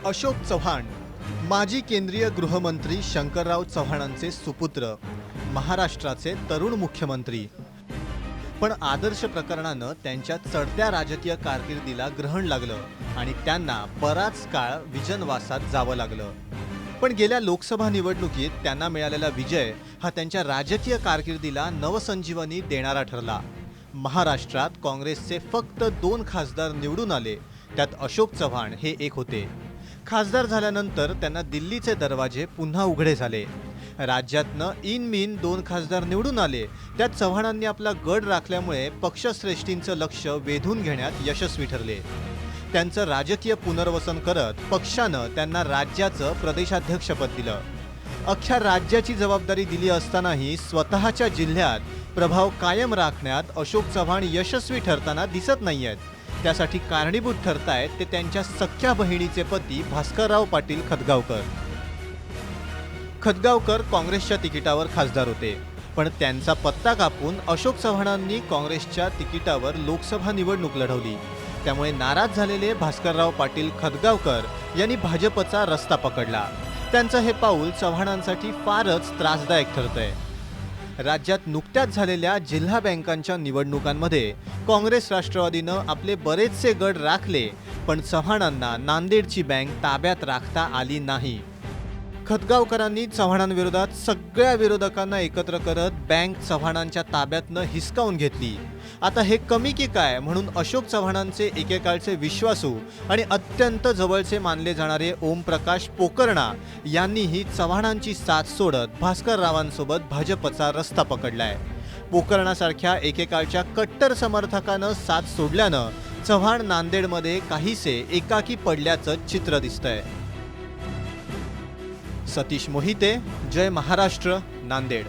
अशोक चव्हाण माजी केंद्रीय गृहमंत्री शंकरराव चव्हाणांचे सुपुत्र, महाराष्ट्राचे तरुण मुख्यमंत्री। पण आदर्श प्रकरणानं त्यांच्या चढत्या राजकीय कारकिर्दीला ग्रहण लागलं आणि त्यांना बराच काळ विजनवासात जावं लागलं। पण गेल्या लोकसभा निवडणुकीत त्यांना मिळालेला विजय हा त्यांच्या राजकीय कारकिर्दीला नवसंजीवनी देणारा ठरला। महाराष्ट्रात काँग्रेसचे फक्त 2 खासदार निवडून आले, त्यात अशोक चव्हाण हे एक होते। खासदार झाल्यानंतर त्यांना दिल्लीचे दरवाजे पुन्हा उघडे झाले। राज्यातनं इनमिन 2 खासदार निवडून आले, त्यात चव्हाणांनी आपला गड राखल्यामुळे पक्षश्रेष्ठींचं लक्ष वेधून घेण्यात यशस्वी ठरले। त्यांचं राजकीय पुनर्वसन करत पक्षानं त्यांना राज्याचं प्रदेशाध्यक्षपद दिलं। अख्ख्या राज्याची जबाबदारी दिली असतानाही स्वतःच्या जिल्ह्यात प्रभाव कायम राखण्यात अशोक चव्हाण यशस्वी ठरताना दिसत नाहीयेत। त्यासाठी कारणीभूत ठरतायत ते त्यांच्या सख्ख्या बहिणीचे पती भास्करराव पाटील खतगावकर। खतगावकर काँग्रेसच्या तिकिटावर खासदार होते, पण त्यांचा पत्ता कापून अशोक चव्हाणांनी काँग्रेसच्या तिकिटावर लोकसभा निवडणूक लढवली। त्यामुळे नाराज झालेले भास्करराव पाटील खतगावकर यांनी भाजपचा रस्ता पकडला। त्यांचं हे पाऊल चव्हाणांसाठी फारच त्रासदायक ठरतंय। राज्यात नुकत्याच झालेल्या जिल्हा बँकांच्या निवडणुकांमध्ये काँग्रेस राष्ट्रवादीनं आपले बरेचसे गड राखले, पण चव्हाणांना नांदेडची बँक ताब्यात राखता आली नाही। खतगावकरांनी चव्हाणांविरोधात सगळ्या विरोधकांना एकत्र करत बँक चव्हाणांच्या ताब्यातनं हिसकावून घेतली। आता हे कमी की काय म्हणून अशोक चव्हाणांचे एकेकाळचे विश्वासू आणि अत्यंत जवळचे मानले जाणारे ओमप्रकाश पोकर्णा यांनीही चव्हाणांची साथ सोडत भास्कररावांसोबत भाजपचा रस्ता पकडलाय। पोकर्णासारख्या एकेकाळच्या कट्टर समर्थकानं साथ सोडल्यानं चव्हाण नांदेडमध्ये काहीसे एकाकी पडल्याचं चित्र दिसतंय। सतीश मोहिते, जय महाराष्ट्र, नांदेड।